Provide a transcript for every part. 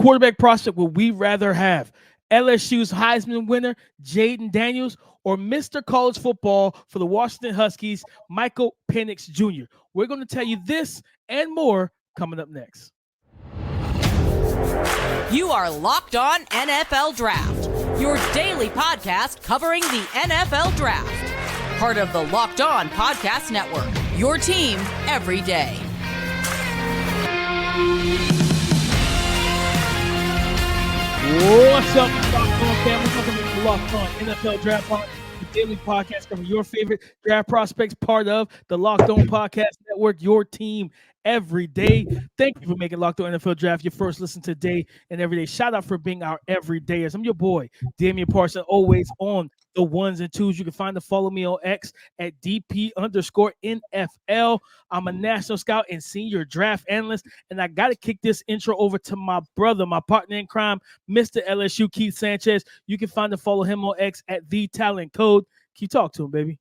quarterback prospect would we rather have? LSU's Heisman winner, Jayden Daniels, or Mr. College Football for the Washington Huskies, Michael Penix Jr.? We're going to tell you this and more coming up next. You are Locked On NFL Draft, your daily podcast covering the NFL Draft. Part of the Locked On Podcast Network, your team every day. What's up, Locked On family? Welcome to the Locked On NFL Draft Pod, the daily podcast covering your favorite draft prospects, part of the Locked On Podcast Network, your team every day. Thank you for making Locked On NFL Draft your first listen today and every day. Shout out for being our everydayers. I'm your boy, Damian Parson, always on the ones and twos. You can find and follow me on X at DP_NFL. I'm a national scout and senior draft analyst, and I got to kick this intro over to my brother, my partner in crime, Mr. LSU Keith Sanchez. You can find and follow him on X at The Talent Code. Keith, talk to him, baby.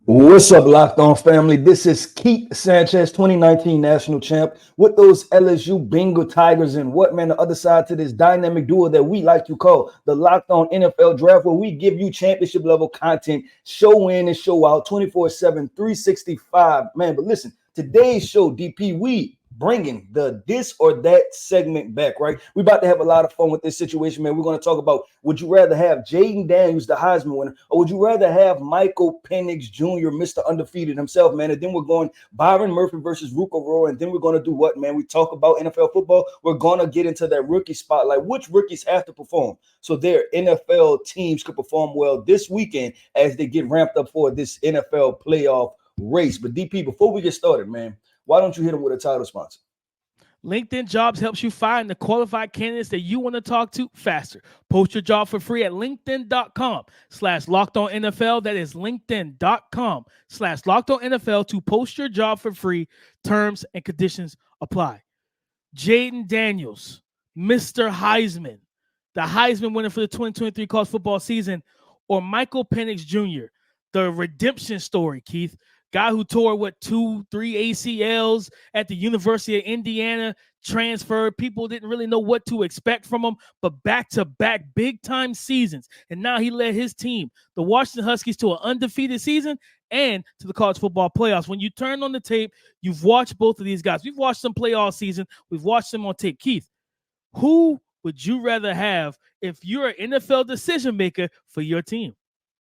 What's up, Locked On family? This is Keith Sanchez, 2019 national champ, with those LSU Bengal Tigers and what, man, the other side to this dynamic duo that we like to call the Locked On NFL Draft, where we give you championship level content, show in and show out, 24/7, 365. Man, but listen, today's show, DP, we bringing the this or that segment back, right? We're about to have a lot of fun with this situation, man. We're going to talk about, would you rather have Jayden Daniels, the Heisman winner, or would you rather have Michael Penix Jr., Mr. Undefeated himself, man? And then we're going Byron Murphy versus Ruke Orhorhoro, and then we're going to do what, man? We talk about NFL football. We're going to get into that rookie spotlight. Which rookies have to perform so their NFL teams could perform well this weekend as they get ramped up for this NFL playoff race. But DP, before we get started, man, why don't you hit them with a title sponsor? LinkedIn Jobs helps you find the qualified candidates that you want to talk to faster. Post your job for free at linkedin.com/LockedOnNFL. That is linkedin.com/LockedOnNFL to post your job for free. Terms and conditions apply. Jayden Daniels, Mr. Heisman, the Heisman winner for the 2023 college football season, or Michael Penix Jr., the redemption story, Keith. Guy who tore, 2-3 ACLs at the University of Indiana, transferred. People didn't really know what to expect from him, but back-to-back big-time seasons. And now he led his team, the Washington Huskies, to an undefeated season and to the college football playoffs. When you turn on the tape, you've watched both of these guys. We've watched them play all season. We've watched them on tape. Keith, who would you rather have if you're an NFL decision maker for your team?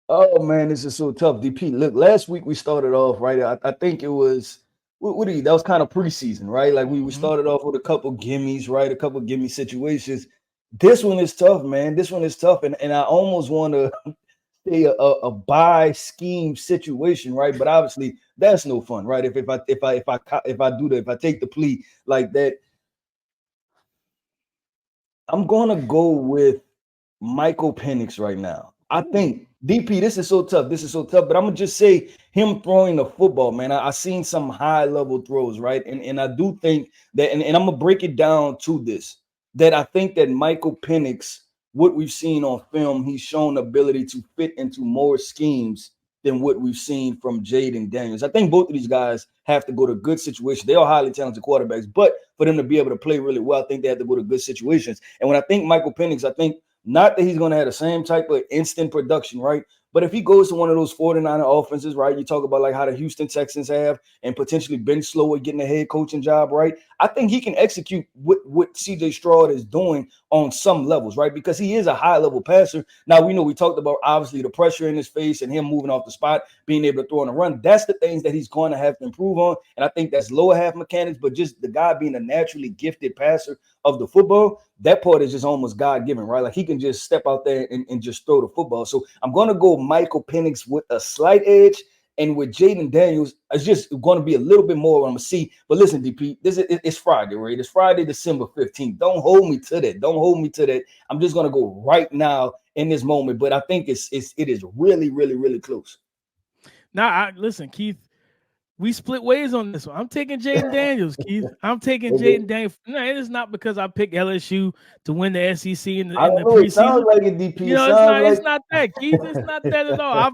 Oh, man, this is so tough, DP. Look, last week we started off, right? I think it was, that was kind of preseason, right? Like we started off with a couple gimmies, right? A couple gimme situations. This one is tough, man. This one is tough. And I almost want to say a buy scheme situation, right? But obviously that's no fun, right? If I take the plea like that, I'm going to go with Michael Penix right now. I think, DP, this is so tough. But I'm going to just say him throwing the football, man. I seen some high-level throws, right? And I do think that, and I'm going to break it down to this, that I think that Michael Penix, what we've seen on film, he's shown the ability to fit into more schemes than what we've seen from Jayden Daniels. I think both of these guys have to go to good situations. They are highly talented quarterbacks, but for them to be able to play really well, I think they have to go to good situations. And when I think Michael Penix, I think not that he's going to have the same type of instant production, right? But if he goes to one of those 49er offenses, right, you talk about like how the Houston Texans have and potentially Ben Slower getting a head coaching job, right? I think he can execute what CJ Stroud is doing on some levels, right? Because he is a high-level passer. Now, we talked about, obviously, the pressure in his face and him moving off the spot, being able to throw on a run. That's the things that he's going to have to improve on. And I think that's lower half mechanics, but just the guy being a naturally gifted passer of the football, that part is just almost God-given, right? Like he can just step out there and just throw the football. So I'm going to go Michael Penix with a slight edge. And with Jayden Daniels, it's just going to be a little bit more I'm going to see. But listen, DP, it's Friday, right? It's Friday, December 15th. Don't hold me to that. I'm just going to go right now in this moment. But I think it is really, really, really close. Now, listen, Keith, we split ways on this one. I'm taking Jayden Daniels, Keith. I'm taking Jayden Daniels. No, it is not because I picked LSU to win the SEC in the preseason. It sounds like it, DP. It's not that, Keith. It's not that at all.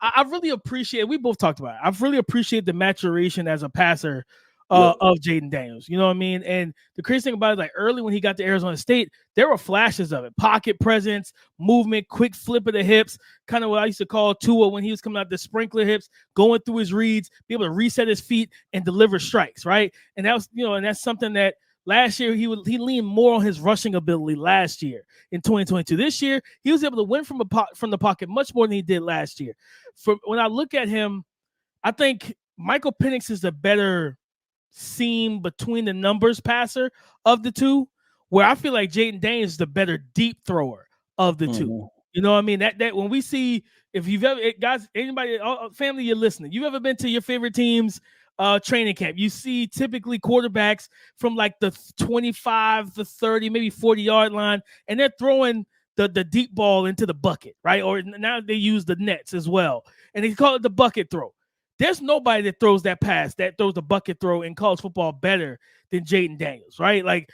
I really appreciate. We both talked about it. I've really appreciated the maturation as a passer of Jayden Daniels. You know what I mean? And the crazy thing about it, like early when he got to Arizona State, there were flashes of it. Pocket presence, movement, quick flip of the hips, kind of what I used to call Tua when he was coming out, the sprinkler hips, going through his reads, be able to reset his feet and deliver strikes, right? And that was, and that's something that last year he leaned more on his rushing ability last year in 2022. This year, he was able to win from the pocket much more than he did last year. When I look at him, I think Michael Penix is the better seam between the numbers passer of the two, where I feel like Jayden Daniels is the better deep thrower of the two. You know what I mean? That when we see, if you've ever, guys, anybody, family, you're listening, you've ever been to your favorite team's training camp, you see typically quarterbacks from like the 25 to 30, maybe 40-yard line, and they're throwing the deep ball into the bucket, right? Or now they use the nets as well, and they call it the bucket throw. There's nobody that throws that pass, that throws the bucket throw in college football better than Jayden Daniels, right? Like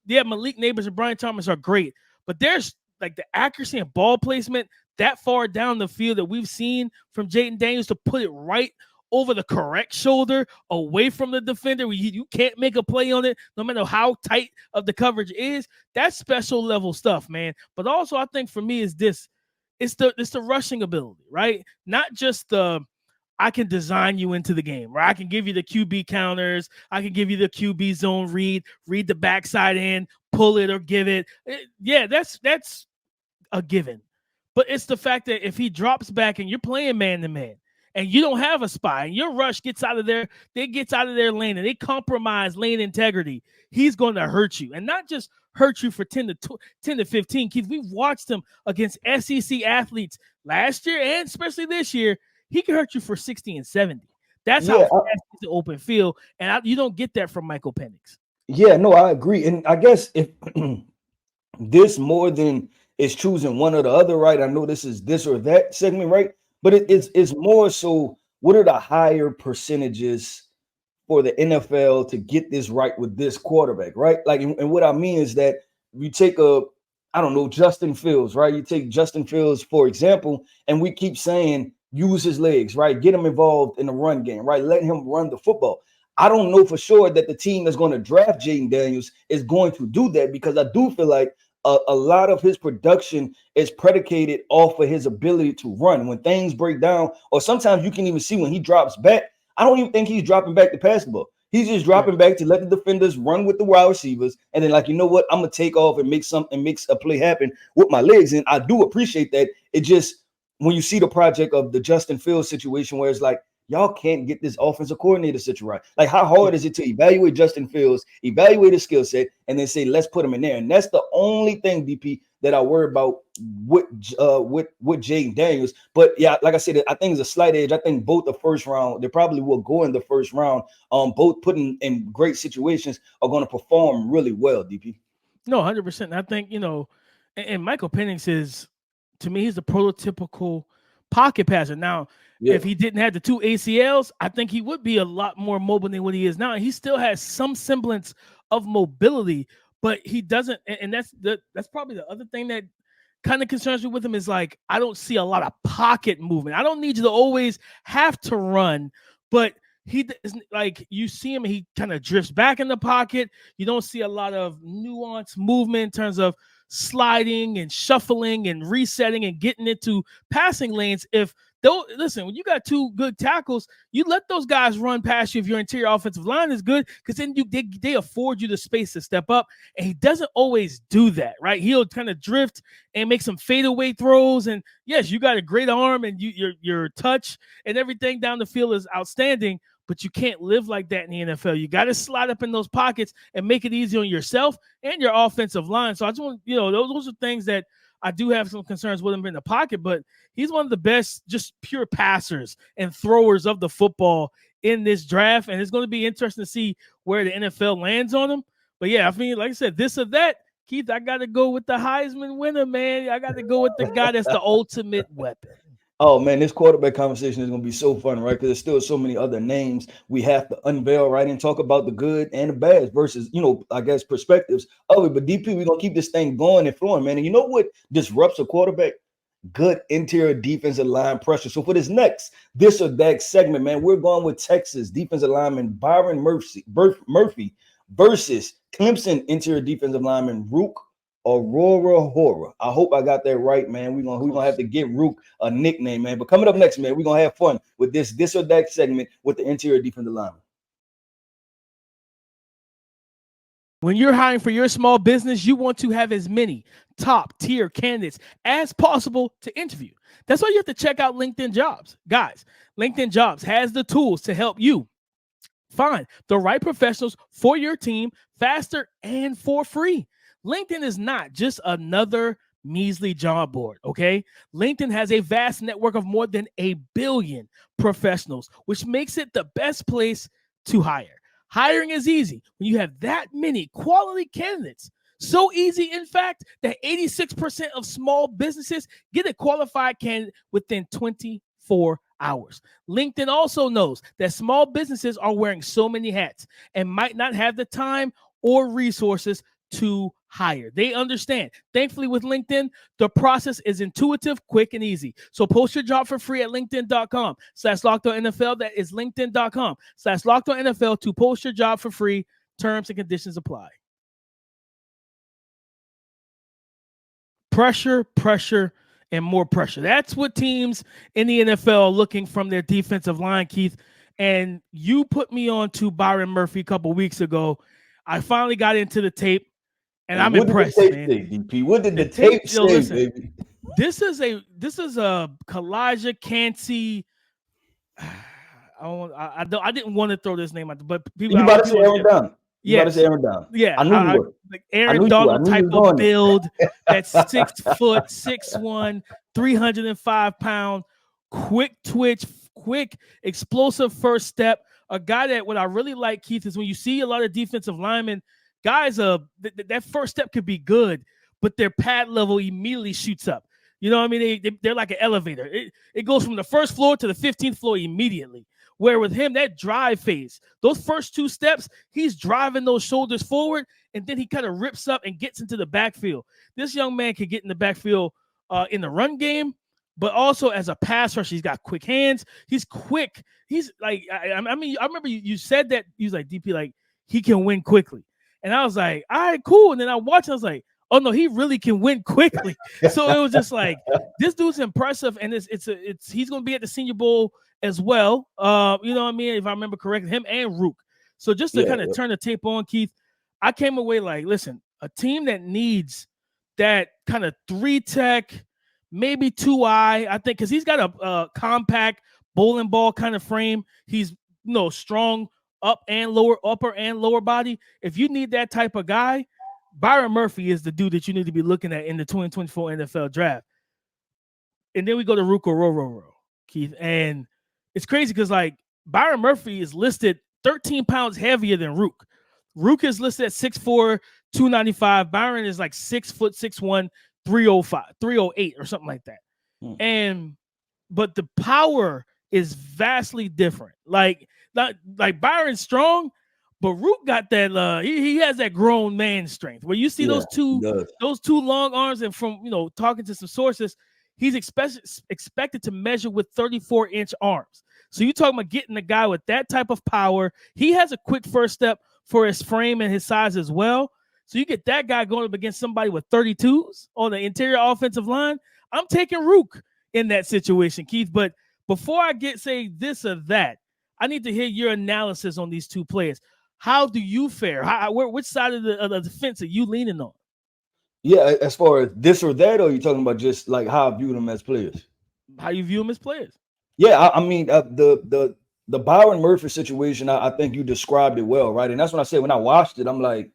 Malik Neighbors and Brian Thomas are great, but there's like the accuracy and ball placement that far down the field that we've seen from Jayden Daniels to put it right over the correct shoulder, away from the defender, where you can't make a play on it, no matter how tight of the coverage is. That's special level stuff, man. But also, I think for me is this: it's the rushing ability, right? Not just I can design you into the game, right? I can give you the QB counters. I can give you the QB zone read the backside in, pull it or give it. Yeah, that's a given. But it's the fact that if he drops back and you're playing man-to-man and you don't have a spy and your rush gets out of their lane and they compromise lane integrity, he's going to hurt you. And not just hurt you for 10 to 15. Keith, we've watched him against SEC athletes last year and especially this year. He can hurt you for 60 and 70. That's how fast it's an open field, and you don't get that from Michael Penix. Yeah, no, I agree. And I guess if this more than is choosing one or the other, right? I know this is this or that segment, right? But it's more so what are the higher percentages for the NFL to get this right with this quarterback, right? Like, and what I mean is that you take Justin Fields, right? You take Justin Fields, for example, and we keep saying, use his legs, right? Get him involved in the run game, right? Let him run the football. I don't know for sure that the team that's going to draft Jayden Daniels is going to do that, because I do feel like a lot of his production is predicated off of his ability to run. When things break down, or sometimes you can even see when he drops back, I don't even think he's dropping back to pass the ball. He's just dropping back to let the defenders run with the wide receivers. And then, like, you know what? I'm going to take off and make a play happen with my legs. And I do appreciate that. It just, when you see the project of the Justin Fields situation where it's like, y'all can't get this offensive coordinator situation right. Like, how hard is it to evaluate Justin Fields, evaluate his skill set, and then say, let's put him in there? And that's the only thing, DP, that I worry about with Jayden Daniels. But yeah, like I said, I think it's a slight edge. I think both the first round, they probably will go in the first round. Both putting in great situations are going to perform really well, DP. No, 100%. I think, and Michael Penix is, to me, he's the prototypical pocket passer. Now, if he didn't have the 2 ACLs, I think he would be a lot more mobile than what he is now. He still has some semblance of mobility, but he doesn't. And that's probably the other thing that kind of concerns me with him is, like, I don't see a lot of pocket movement. I don't need you to always have to run, but he isn't, like, you see him, he kind of drifts back in the pocket. You don't see a lot of nuanced movement in terms of sliding and shuffling and resetting and getting into passing lanes. Listen, when you got 2 good tackles, you let those guys run past you if your interior offensive line is good, because then they afford you the space to step up. And he doesn't always do that, right? He'll kind of drift and make some fadeaway throws. And yes, you got a great arm and your touch and everything down the field is outstanding, but you can't live like that in the NFL. You got to slide up in those pockets and make it easy on yourself and your offensive line. So I just want, those are things that I do have some concerns with him in the pocket, but he's one of the best just pure passers and throwers of the football in this draft. And it's going to be interesting to see where the NFL lands on him. But yeah, I mean, like I said, this or that, Keith, I got to go with the Heisman winner, man. I got to go with the guy that's the ultimate weapon. Oh, man, this quarterback conversation is going to be so fun, right? Because there's still so many other names we have to unveil, right? And talk about the good and the bad versus, I guess, perspectives of it. But DP, we're going to keep this thing going and flowing, man. And you know what disrupts a quarterback? good interior defensive line pressure. So for this next this or that segment, man, we're going with Texas defensive lineman Byron Murphy versus Clemson interior defensive lineman Ruke Orhorhoro. I hope I got that right, man. We're gonna have to give Ruke a nickname, man. But coming up next, man, we're gonna have fun with this or that segment with the interior defensive lineman. When you're hiring for your small business, you want to have as many top tier candidates as possible to interview. That's why you have to check out LinkedIn Jobs. Guys, LinkedIn Jobs has the tools to help you find the right professionals for your team faster and for free. LinkedIn is not just another measly job board, okay? LinkedIn has a vast network of more than 1 billion professionals, which makes it the best place to hire. Hiring is easy when you have that many quality candidates. So easy, in fact, that 86% of small businesses get a qualified candidate within 24 hours. LinkedIn also knows that small businesses are wearing so many hats and might not have the time or resources to hire. They understand. Thankfully, with LinkedIn, the process is intuitive, quick, and easy. So post your job for free at linkedin.com/LockedOnNFL. That is linkedin.com/LockedOnNFL to post your job for free. Terms and conditions apply. Pressure, and more pressure. That's what teams in the NFL are looking from their defensive line, Keith. And you put me on to Byron Murphy a couple weeks ago. I finally got into the tape, and I'm impressed, man. DP? What did the tape say, listen, baby? This is a Calijah, Cancey. I didn't want to throw this name out, but people. You about to say Aaron Down. Yeah, I knew you were. Like Aaron Donald type of build. That's 6 foot, 6'1", 305 pound, quick twitch, quick explosive first step. A guy that what I really like, Keith, is when you see a lot of defensive linemen, guys, that first step could be good, but their pad level immediately shoots up. You know what I mean? They're like an elevator. It goes from the first floor to the 15th floor immediately. Where with him, that drive phase, those first 2 steps, he's driving those shoulders forward, and then he kind of rips up and gets into the backfield. This young man can get in the backfield in the run game, but also as a pass rusher. He's got quick hands. He's quick. He's like, I mean, I remember you said that. He was like, DP, like, he can win quickly. And I was like, all right, cool. And then I watched, I was like, oh no, he really can win quickly. So it was just like, this dude's impressive, and he's gonna be at the Senior Bowl as well. You know what I mean? If I remember correctly, him and Ruke. So just to kind of turn the tape on, Keith, I came away like, listen, a team that needs that kind of 3-tech, maybe 2-eye, I think, because he's got a compact bowling ball kind of frame. He's strong upper and lower body. If you need that type of guy, Byron Murphy is the dude that you need to be looking at in the 2024 NFL draft. And then we go to Ruke Orhorhoro, Keith. And it's crazy because, like, Byron Murphy is listed 13 pounds heavier than Ruke. Ruke is listed at 6'4", 295. Byron is like 6 foot 6'1", 308 or something like that. But the power is vastly different. Like Byron's strong, but Ruke got that. He has that grown man strength where you see those two long arms, and from talking to some sources, he's expected to measure with 34-inch arms. So you talking about getting a guy with that type of power. He has a quick first step for his frame and his size as well. So you get that guy going up against somebody with 32s on the interior offensive line. I'm taking Ruke in that situation, Keith. But before I say this or that, I need to hear your analysis on these two players. How do you fare? Which side of the fence are you leaning on? Yeah, as far as this or that, or are you talking about just like how I view them as players? How you view them as players? Yeah, I mean the Byron Murphy situation, I think you described it well, right? And that's when I said when I watched it, I'm like,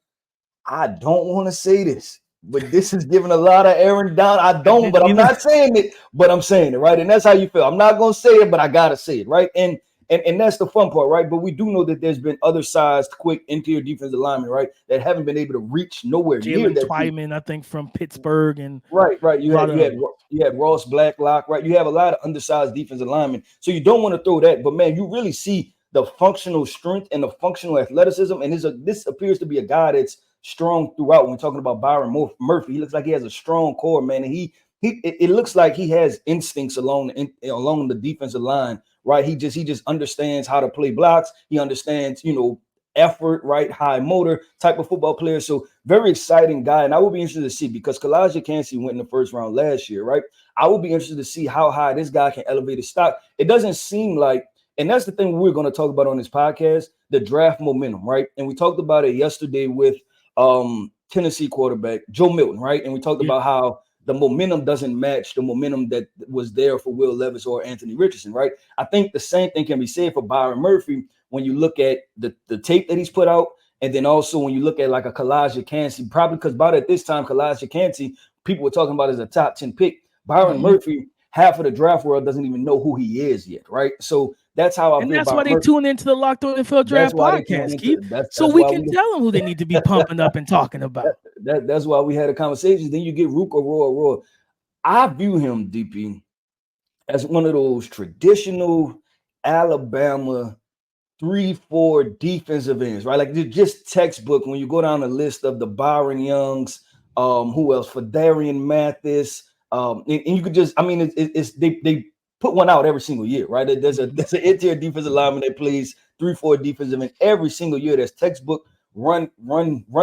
I don't want to say this, but this is giving a lot of Aaron down. I don't, but I'm not saying it, but I'm saying it, right? And that's how you feel. I'm not gonna say it, but I gotta say it, right? And that's the fun part, right? But we do know that there's been other sized, quick interior defensive linemen, right, that haven't been able to reach nowhere near that. Twyman, I think, from Pittsburgh, and right. You had Ross Blacklock, right? You have a lot of undersized defensive linemen, so you don't want to throw that. But man, you really see the functional strength and the functional athleticism, and this appears to be a guy that's strong throughout. When we're talking about Byron Murphy, he looks like he has a strong core, man, and he it looks like he has instincts along the defensive line, right? He just understands how to play blocks. He understands, effort, right? High motor type of football player. So very exciting guy. And I will be interested to see, because Calijah Cancey went in the first round last year, right? I will be interested to see how high this guy can elevate his stock. It doesn't seem like, and that's the thing we're going to talk about on this podcast, the draft momentum, right? And we talked about it yesterday with Tennessee quarterback Joe Milton, right? And we talked about how the momentum doesn't match the momentum that was there for Will Levis or Anthony Richardson, right? I think the same thing can be said for Byron Murphy when you look at the tape that he's put out, and then also when you look at like a Calijah Cancey, probably because about at this time, Calijah Cancey, people were talking about as a top 10 pick. Byron Murphy, half of the draft world doesn't even know who he is yet, right? So that's how I feel. That's why they tune into the Locked On NFL Draft podcast, Keith. So we can tell them who they need to be pumping up and talking about. That's why we had a conversation. Then you get Ruke Orhorhoro. I view him, DP, as one of those traditional Alabama 3-4 defensive ends, right? Like just textbook when you go down the list of the Byron Youngs, who else? Fadarian Mathis, and you could just, I mean, they put one out every single year, right? There's an interior defensive lineman that plays 3-4 defensive end every single year. That's textbook run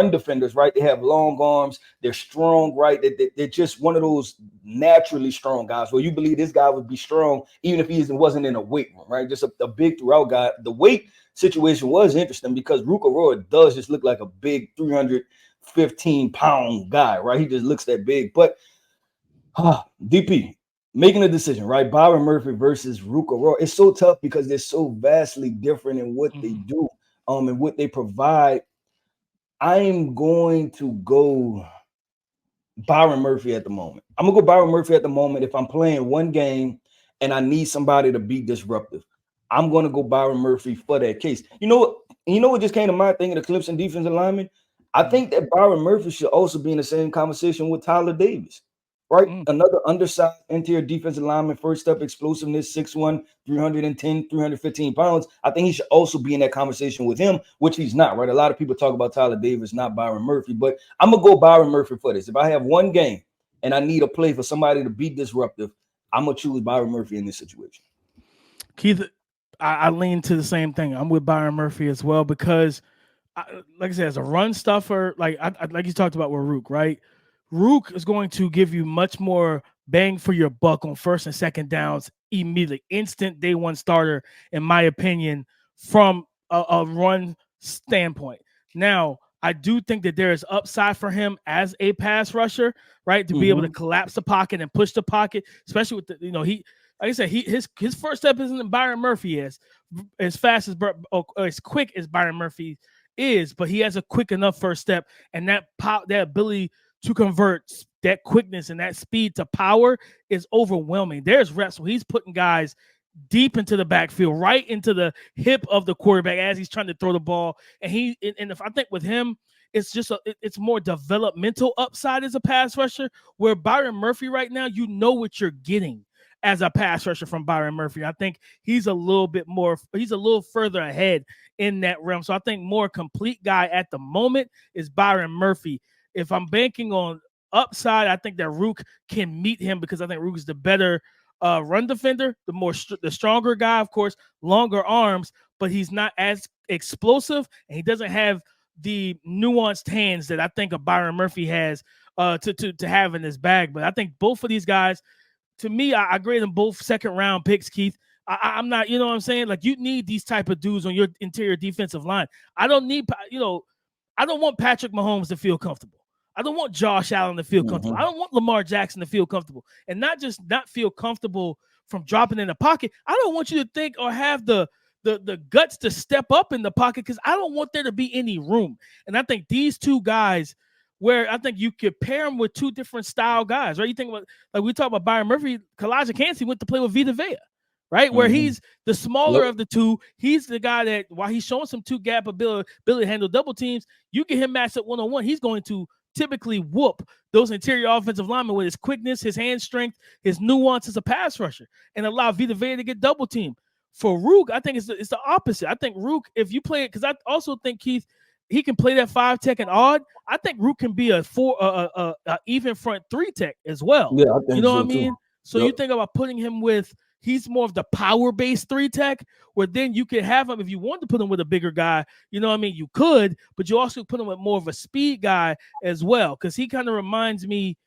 defenders, right? They have long arms, they're strong, right? They're just one of those naturally strong guys where you believe this guy would be strong even if he wasn't in a weight room, right? Just a big throughout guy. The weight situation was interesting because Ruke Orhorhoro does just look like a big 315-pound guy, right? He just looks that big. But DP making a decision, right? Byron Murphy versus Ruke Orhorhoro. It's so tough because they're so vastly different in what they do, and what they provide. I'm going to go Byron Murphy at the moment. I'm gonna go Byron Murphy at the moment. If I'm playing one game and I need somebody to be disruptive, I'm gonna go Byron Murphy for that case. You know what just came to mind thinking of the Clemson defensive lineman? I think that Byron Murphy should also be in the same conversation with Tyler Davis, right? Another undersized interior defensive lineman, first step explosiveness, 6'1", 310, 315 pounds. I think he should also be in that conversation with him, which he's not, right? A lot of people talk about Tyler Davis, not Byron Murphy, but I'm going to go Byron Murphy for this. If I have one game and I need a play for somebody to be disruptive, I'm going to choose Byron Murphy in this situation. Keith, I lean to the same thing. I'm with Byron Murphy as well because, like I said, as a run stuffer, like you talked about with Ruke, right? Ruke is going to give you much more bang for your buck on first and second downs immediately. Instant day one starter, in my opinion, from a run standpoint. Now, I do think that there is upside for him as a pass rusher, right? To be able to collapse the pocket and push the pocket, especially with the, he, like I said, his first step isn't Byron Murphy as fast as quick as Byron Murphy is, but he has a quick enough first step, and that ability to convert that quickness and that speed to power is overwhelming. There's reps where he's putting guys deep into the backfield, right into the hip of the quarterback as he's trying to throw the ball. And if I think with him, it's just it's more developmental upside as a pass rusher, where Byron Murphy right now, you know what you're getting as a pass rusher from Byron Murphy. I think he's a little further ahead in that realm. So I think more complete guy at the moment is Byron Murphy. If I'm banking on upside, I think that Ruke can meet him because I think Ruke is the better run defender, the stronger guy, of course, longer arms, but he's not as explosive and he doesn't have the nuanced hands that I think a Byron Murphy has to have in his bag. But I think both of these guys, to me, I grade them both second round picks, Keith. I'm not, you know what I'm saying? Like, you need these type of dudes on your interior defensive line. I don't want Patrick Mahomes to feel comfortable. I don't want Josh Allen to feel comfortable. I don't want Lamar Jackson to feel comfortable. And not just not feel comfortable from dropping in the pocket. I don't want you to think or have the guts to step up in the pocket because I don't want there to be any room. And I think these two guys, where I think you could pair them with two different style guys, right? You think about, like we talk about Byron Murphy, Calijah Cancey went to play with Vita Vea, right? Where he's the smaller of the two. He's the guy that, while he's showing some two gap ability to handle double teams, you get him matched up one-on-one, he's going to typically whoop those interior offensive linemen with his quickness, his hand strength, his nuance as a pass rusher, and allow Vita Vea to get double teamed. For Ruke, I think it's the opposite. I think Ruke, if you play it, because I also think, Keith, he can play that 5 tech and odd. I think Ruke can be a even front 3 tech as well. Yeah, I think you know so what I mean? too. So you think about putting him with, he's more of the power-based 3 tech, where then you could have him, if you wanted to put him with a bigger guy, you know what I mean? You could, but you also put him with more of a speed guy as well, because he kind of reminds me,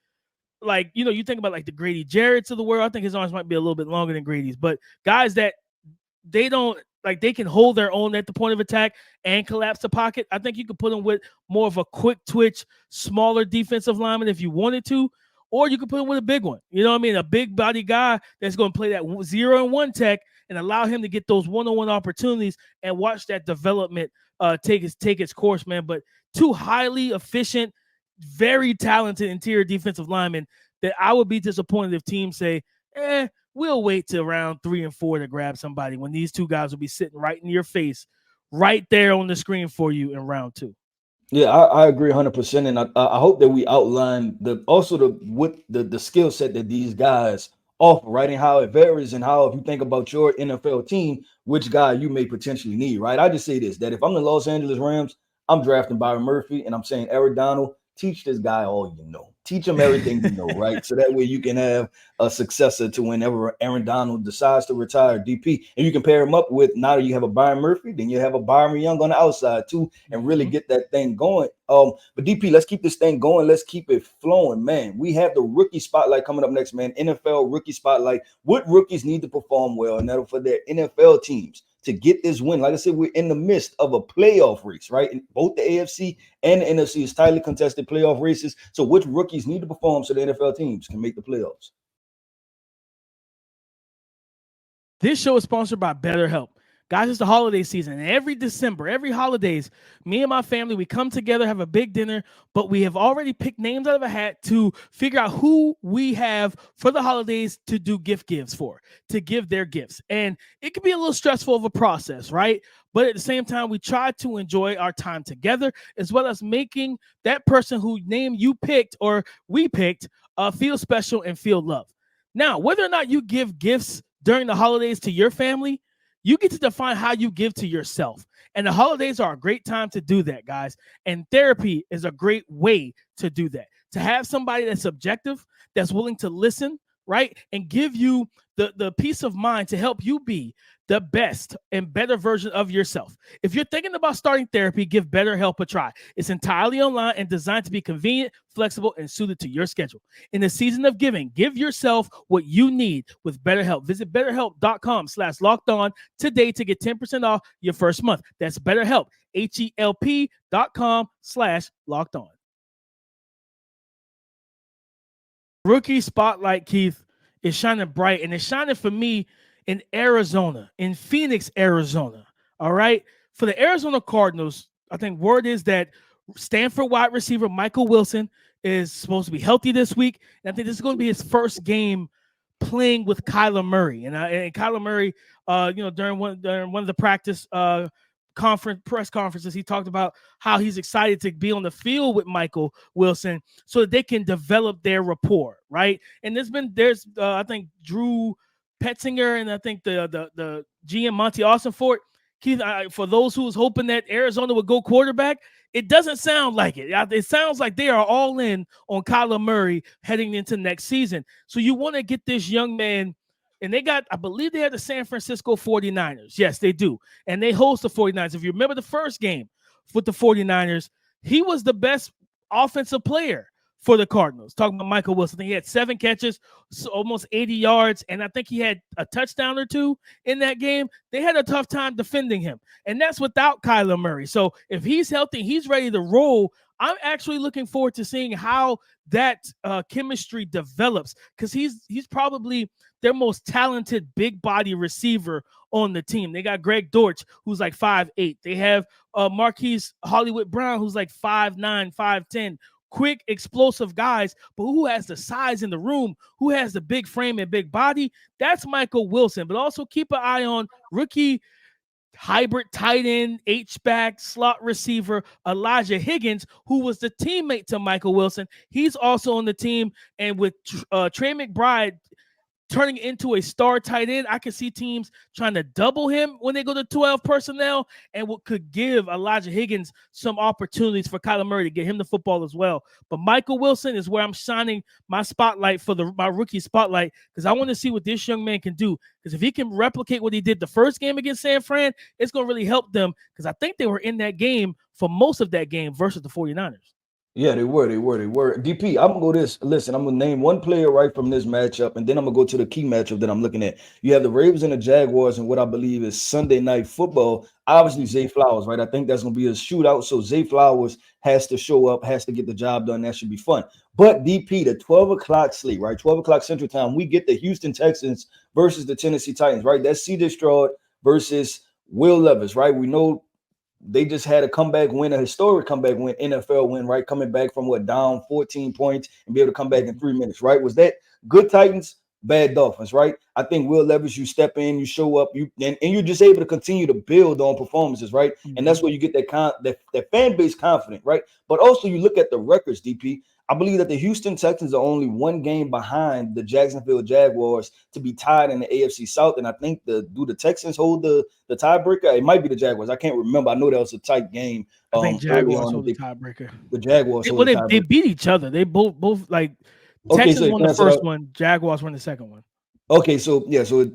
like, you know, you think about like the Grady Jarrett's of the world. I think his arms might be a little bit longer than Grady's, but guys that they don't, like, they can hold their own at the point of attack and collapse the pocket. I think you could put them with more of a quick twitch, smaller defensive lineman if you wanted to, or you could put him with a big one. You know what I mean? A big body guy that's going to play that 0 and 1 tech and allow him to get those one-on-one opportunities and watch that development take its course, man. But 2 highly efficient, very talented interior defensive linemen that I would be disappointed if teams say, we'll wait till round 3 and 4 to grab somebody, when these 2 guys will be sitting right in your face, right there on the screen for you in round 2. Yeah, I agree 100%, and I hope that we outline the skill set that these guys offer, right, and how it varies, and how, if you think about your NFL team, which guy you may potentially need, right? I just say this, that if I'm the Los Angeles Rams, I'm drafting Byron Murphy, and I'm saying, Eric Donald, teach this guy all you know. Teach him everything you know, right? So that way you can have a successor to whenever Aaron Donald decides to retire DP. And you can pair him up with, now that you have a Byron Murphy, then you have a Byron Young on the outside too, and really get that thing going. But DP, let's keep this thing going. Let's keep it flowing, man. We have the rookie spotlight coming up next, man. NFL rookie spotlight. What rookies need to perform well in order for their NFL teams to get this win? Like I said, we're in the midst of a playoff race, right? And both the AFC and the NFC is tightly contested playoff races. So which rookies need to perform so the NFL teams can make the playoffs? This show is sponsored by BetterHelp. Guys, it's the holiday season, and every December, every holidays, me and my family, we come together, have a big dinner, but we have already picked names out of a hat to figure out who we have for the holidays to do gift gives for, to give their gifts. And it can be a little stressful of a process, right? But at the same time, we try to enjoy our time together, as well as making that person whose name you picked or we picked feel special and feel loved. Now, whether or not you give gifts during the holidays to your family, you get to define how you give to yourself. And the holidays are a great time to do that, guys. And therapy is a great way to do that. To have somebody that's objective, that's willing to listen, right? And give you the peace of mind to help you be the best and better version of yourself. If you're thinking about starting therapy, give BetterHelp a try. It's entirely online and designed to be convenient, flexible, and suited to your schedule. In the season of giving, give yourself what you need with BetterHelp. Visit BetterHelp.com/lockedon today to get 10% off your first month. That's BetterHelp, HELP.com/lockedon. Rookie spotlight, Keith, is shining bright, and it's shining for me in Arizona, in Phoenix, Arizona. All right. For the Arizona Cardinals, I think word is that Stanford wide receiver Michael Wilson is supposed to be healthy this week. And I think this is going to be his first game playing with Kyler Murray. And Kyler Murray, during one of the practice press conferences, he talked about how he's excited to be on the field with Michael Wilson so that they can develop their rapport, right? And there's I think Drew Petzinger and I think the GM Monty Austin-Fort. Keith, for those who was hoping that Arizona would go quarterback, it doesn't sound like it. It sounds like they are all in on Kyler Murray heading into next season. So you want to get this young man, and I believe they had the San Francisco 49ers. Yes, they do. And they host the 49ers. If you remember the first game with the 49ers, he was the best offensive player for the Cardinals. Talking about Michael Wilson, I think he had 7 catches, so almost 80 yards, and I think he had a touchdown or 2 in that game. They had a tough time defending him, and that's without Kyler Murray. So if he's healthy, he's ready to roll. I'm actually looking forward to seeing how that chemistry develops, because he's probably their most talented big body receiver on the team. They got Greg Dortch, who's like 5'8". They have Marquise Hollywood Brown, who's like 5'9", 5'10". Quick, explosive guys, but who has the size in the room, who has the big frame and big body? That's Michael Wilson. But also keep an eye on rookie hybrid tight end, H-back, slot receiver, Elijah Higgins, who was the teammate to Michael Wilson. He's also on the team. And with Trey McBride turning into a star tight end. I can see teams trying to double him when they go to 12 personnel, and what could give Elijah Higgins some opportunities for Kyler Murray to get him the football as well. But Michael Wilson is where I'm shining my spotlight for my rookie spotlight, because I want to see what this young man can do. Because if he can replicate what he did the first game against San Fran, it's going to really help them, because I think they were in that game for most of that game versus the 49ers. Yeah, they were. DP, I'm gonna go this. Listen, I'm gonna name one player right from this matchup, and then I'm gonna go to the key matchup that I'm looking at. You have the Ravens and the Jaguars, and what I believe is Sunday Night Football. Obviously, Zay Flowers, right? I think that's gonna be a shootout. So Zay Flowers has to show up, has to get the job done. That should be fun. But DP, the 12 o'clock slate, right? 12 o'clock Central Time, we get the Houston Texans versus the Tennessee Titans, right? That's CJ Stroud versus Will Levis, right? We know they just had a comeback win, a historic comeback win, NFL win, right? Coming back from down 14 points and be able to come back in 3 minutes, right? Was that good Titans, bad Dolphins, right? I think Will Levis, you step in, you show up, and you're just able to continue to build on performances, right? Mm-hmm. And that's where you get that fan base confident, right? But also you look at the records, DP. I believe that the Houston Texans are only one game behind the Jacksonville Jaguars to be tied in the AFC South. And I think do the Texans hold the tiebreaker? It might be the Jaguars. I can't remember. I know that was a tight game. I think Jaguars hold the tiebreaker. The Jaguars hold the tiebreaker. They beat each other. They both like Texans won the first one, Jaguars won the second one. Okay, so yeah, so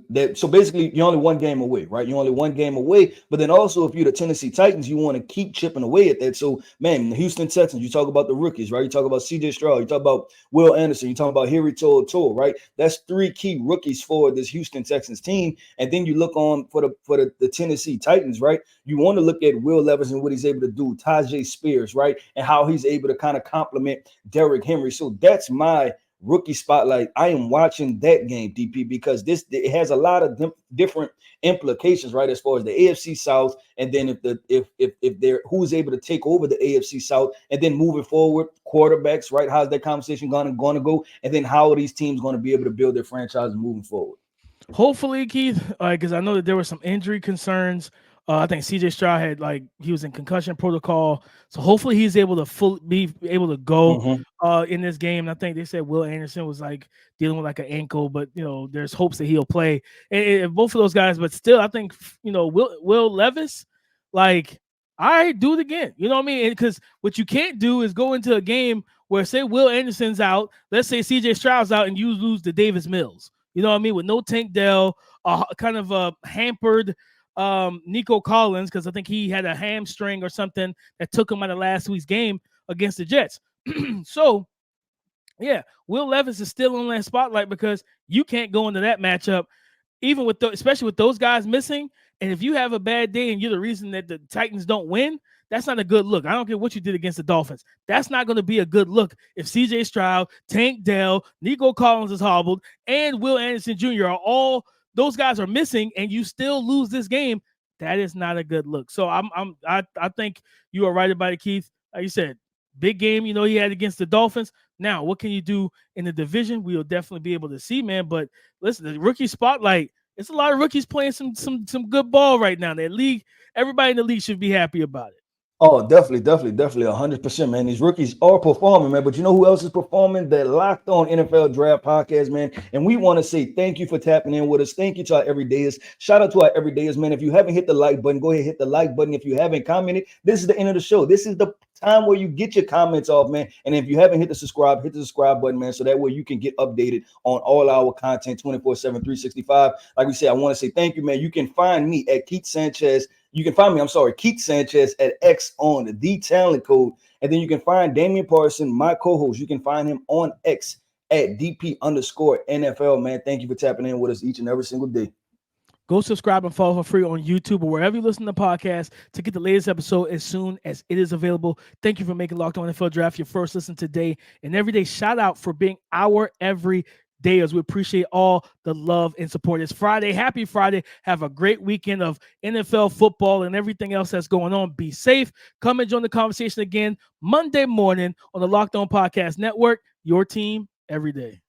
basically you're only one game away, right? You're only one game away, but then also if you're the Tennessee Titans, you want to keep chipping away at that. So man, the Houston Texans, you talk about the rookies, right? You talk about CJ Stroud, you talk about Will Anderson, you talk about Harry To'o, right? That's 3 key rookies for this Houston Texans team. And then you look on for the Tennessee Titans, right? You want to look at Will Levis and what he's able to do, Tajay Spears, right? And how he's able to kind of complement Derrick Henry. So that's my rookie spotlight. I am watching that game, DP, because it has a lot of different implications, right? As far as the AFC South, and then if they're who's able to take over the AFC South, and then moving forward, quarterbacks, right? How's that conversation going to go? And then how are these teams going to be able to build their franchise moving forward? Hopefully, Keith, because I know that there were some injury concerns. I think CJ Stroud he was in concussion protocol, so hopefully he's able to be able to go in this game. And I think they said Will Anderson was dealing with an ankle, but there's hopes that he'll play. And both of those guys, but still, I think Will Levis, all right, do it again. You know what I mean? Because what you can't do is go into a game where, say, Will Anderson's out, let's say CJ Stroud's out, and you lose to Davis Mills. You know what I mean? With no Tank Dell, kind of a hampered Nico Collins, because I think he had a hamstring or something that took him out of last week's game against the Jets. So, yeah, Will Levis is still on that spotlight because you can't go into that matchup, even with especially with those guys missing. And if you have a bad day and you're the reason that the Titans don't win, that's not a good look. I don't care what you did against the Dolphins. That's not going to be a good look if CJ Stroud, Tank Dell, Nico Collins is hobbled, and Will Anderson Jr. are all those guys are missing, and you still lose this game. That is not a good look. So I think you are right about it, Keith. Like you said, big game, he had against the Dolphins. Now, what can you do in the division? We'll definitely be able to see, man. But listen, the rookie spotlight, it's a lot of rookies playing some good ball right now. The league, everybody in the league should be happy about it. Oh, definitely, 100%, man. These rookies are performing, man. But you know who else is performing? The Locked On NFL Draft Podcast, man. And we want to say thank you for tapping in with us. Thank you to our everydayers. Shout out to our everydayers, man. If you haven't hit the like button, go ahead and hit the like button. If you haven't commented, this is the end of the show. This is the time where you get your comments off, man. And if you haven't hit the subscribe button, man. So that way you can get updated on all our content 24/7, 365. Like we said, I want to say thank you, man. You can find me at Keith Sanchez. You can find me, Keith Sanchez at X on the Talent Code. And then you can find Damian Parson, my co-host. You can find him on X at DP_NFL, man. Thank you for tapping in with us each and every single day. Go subscribe and follow for free on YouTube or wherever you listen to podcasts to get the latest episode as soon as it is available. Thank you for making Locked On NFL Draft your first listen today and every day. Shout out for being our everydayers. We appreciate all the love and support. It's Friday. Happy Friday. Have a great weekend of NFL football and everything else that's going on. Be safe. Come and join the conversation again Monday morning on the Locked On Podcast Network. Your team every day.